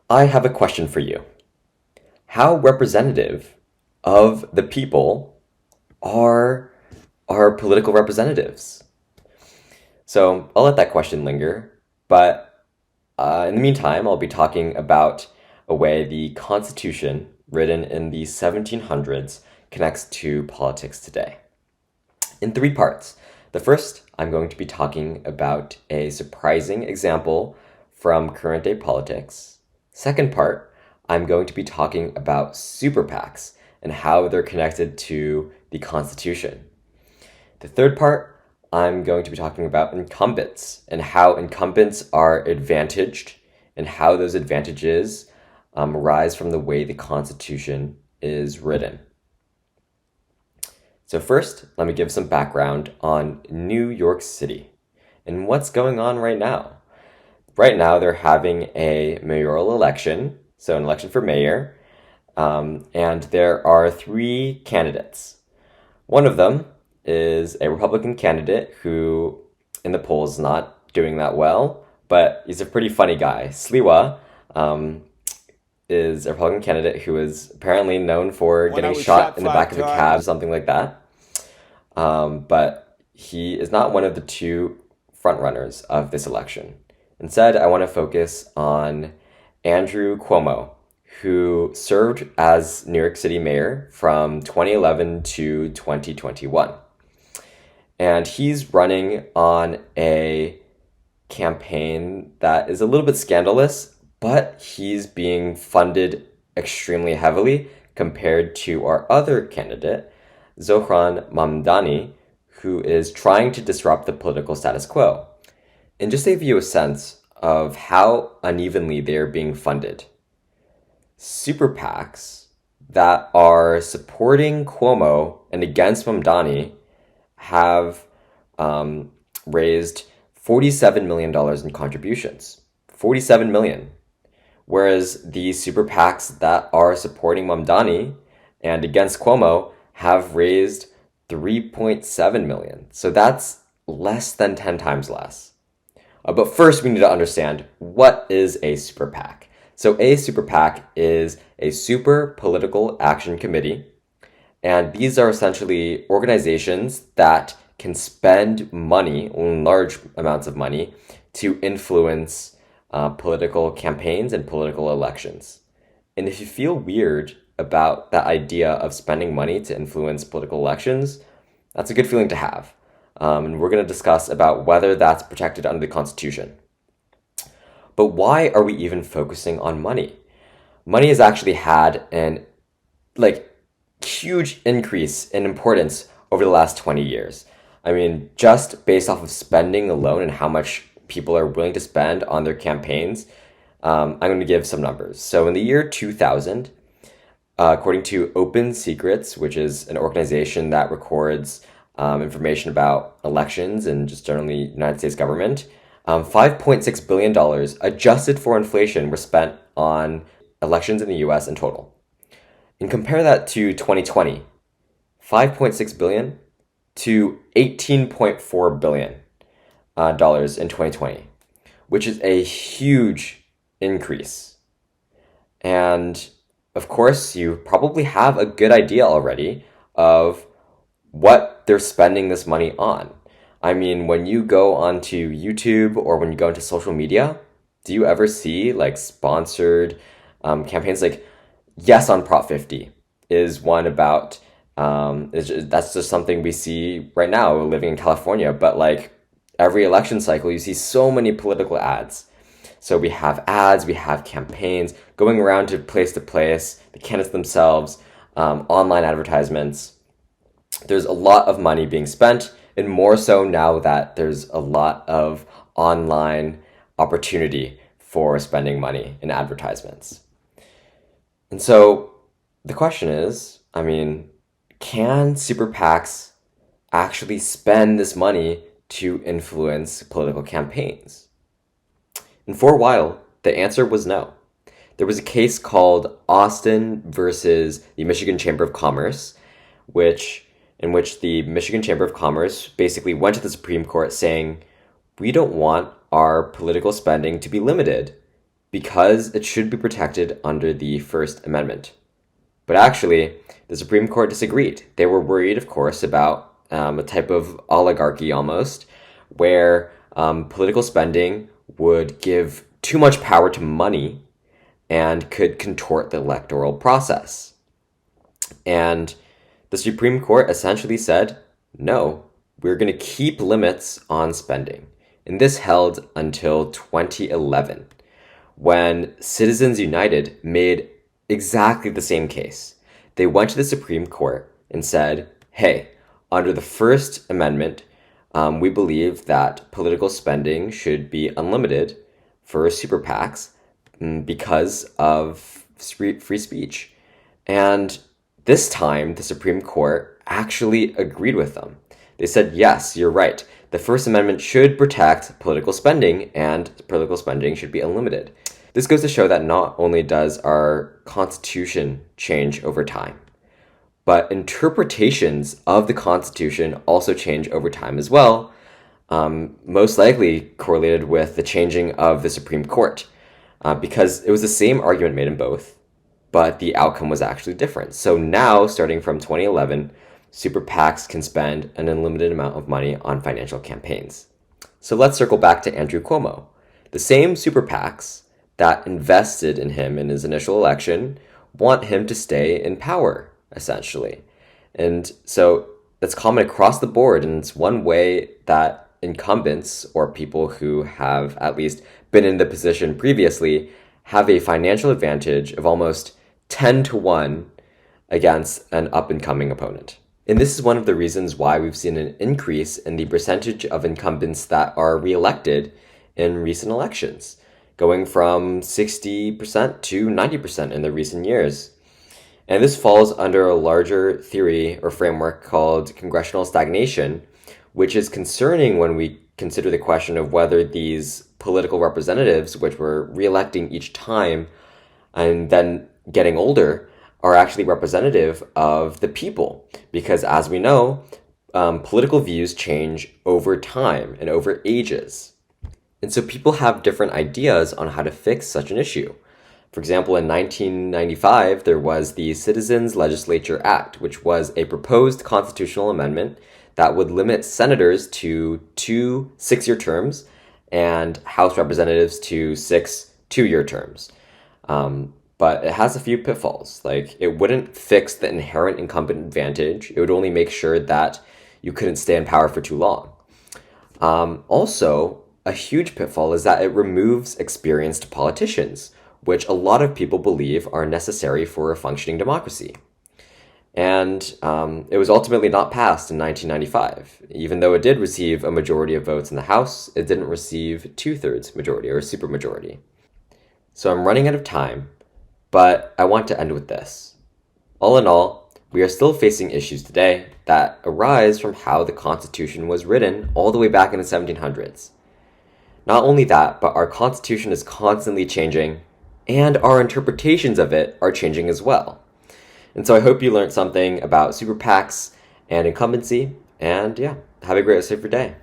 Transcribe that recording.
I have a question for you. How representative of the people are our political representatives? So I'll let that question linger, but in the meantime, I'll be talking about a way the Constitution, written in the 1700s, connects to politics today. In three parts. The first, I'm going to be talking about a surprising example from current day politics. Second part, I'm going to be talking about super PACs and how they're connected to the Constitution. The third part, I'm going to be talking about incumbents and how incumbents are advantaged and how those advantages arise from the way the Constitution is written. So first, let me give some background on New York City and what's going on right now. Right now, they're having a mayoral election, so an election for mayor, and there are three candidates. One of them is a Republican candidate who, in the polls, is not doing that well, but he's a pretty funny guy. Sliwa is a Republican candidate who is apparently known for When I getting was shot shot in the five back of a cab, times. something like that. But he is not one of the two frontrunners of this election. Instead, I want to focus on Andrew Cuomo, who served as New York City mayor from 2011 to 2021. And he's running on a campaign that is a little bit scandalous, but he's being funded extremely heavily compared to our other candidate, Zohran Mamdani, who is trying to disrupt the political status quo. And just to give you a sense of how unevenly they're being funded, super PACs that are supporting Cuomo and against Mamdani have raised $47 million in contributions. 47 million. Whereas the super PACs that are supporting Mamdani and against Cuomo have raised 3.7 million. So that's less than 10 times less. But first, we need to understand what is a super PAC. So a super PAC is a super political action committee, and these are essentially organizations that can spend money, large amounts of money, to influence political campaigns and political elections. And if you feel weird about that idea of spending money to influence political elections, that's a good feeling to have. And we're going to discuss about whether that's protected under the Constitution. But why are we even focusing on money? Money has actually had an huge increase in importance over the last 20 years. I mean, just based off of spending alone and how much people are willing to spend on their campaigns, I'm going to give some numbers. So in the year 2000, according to Open Secrets, which is an organization that records information about elections and just generally United States government, $5.6 billion adjusted for inflation were spent on elections in the US in total. And compare that to 2020, 5.6 billion to 18.4 billion dollars in 2020, which is a huge increase. And of course, you probably have a good idea already of what they're spending this money on. I mean, when you go onto YouTube or when you go into social media, do you ever see sponsored campaigns like Yes on Prop 50 is one about that's just something we see right now living in California, but every election cycle you see so many political ads. So we have ads, we have campaigns going around to place, the candidates themselves, online advertisements. There's a lot of money being spent, and more so now that there's a lot of online opportunity for spending money in advertisements. And so the question is, I mean, can super PACs actually spend this money to influence political campaigns? And for a while, the answer was no. There was a case called Austin versus the Michigan Chamber of Commerce, in which the Michigan Chamber of Commerce basically went to the Supreme Court saying, we don't want our political spending to be limited because it should be protected under the First Amendment. But actually, the Supreme Court disagreed. They were worried, of course, about a type of oligarchy almost, where political spending would give too much power to money and could contort the electoral process. And the Supreme Court essentially said, no, we're going to keep limits on spending. And this held until 2011, when Citizens United made exactly the same case. They went to the Supreme Court and said, hey, under the First Amendment, we believe that political spending should be unlimited for super PACs because of free speech. And this time, the Supreme Court actually agreed with them. They said, yes, you're right. The First Amendment should protect political spending, and political spending should be unlimited. This goes to show that not only does our Constitution change over time, but interpretations of the Constitution also change over time as well, most likely correlated with the changing of the Supreme Court, because it was the same argument made in both, but the outcome was actually different. So now, starting from 2011, super PACs can spend an unlimited amount of money on financial campaigns. So let's circle back to Andrew Cuomo. The same super PACs that invested in him in his initial election want him to stay in power, essentially. And so that's common across the board, and it's one way that incumbents, or people who have at least been in the position previously, have a financial advantage of almost 10 to 1 against an up-and-coming opponent. And this is one of the reasons why we've seen an increase in the percentage of incumbents that are reelected in recent elections, going from 60% to 90% in the recent years. And this falls under a larger theory or framework called congressional stagnation, which is concerning when we consider the question of whether these political representatives, which we're reelecting each time and then getting older, are actually representative of the people. Because as we know, political views change over time and over ages. And so people have different ideas on how to fix such an issue. For example, in 1995, there was the Citizens Legislature Act, which was a proposed constitutional amendment that would limit senators to 2 6-year terms and House representatives to 6 2-year terms. But it has a few pitfalls. Like, it wouldn't fix the inherent incumbent advantage. It would only make sure that you couldn't stay in power for too long. Also, a huge pitfall is that it removes experienced politicians, which a lot of people believe are necessary for a functioning democracy. And it was ultimately not passed in 1995. Even though it did receive a majority of votes in the House, it didn't receive 2/3 majority or a supermajority. So I'm running out of time, but I want to end with this. All in all, we are still facing issues today that arise from how the Constitution was written all the way back in the 1700s. Not only that, but our Constitution is constantly changing, and our interpretations of it are changing as well. And so I hope you learned something about super PACs and incumbency, and yeah, have a great rest of your day.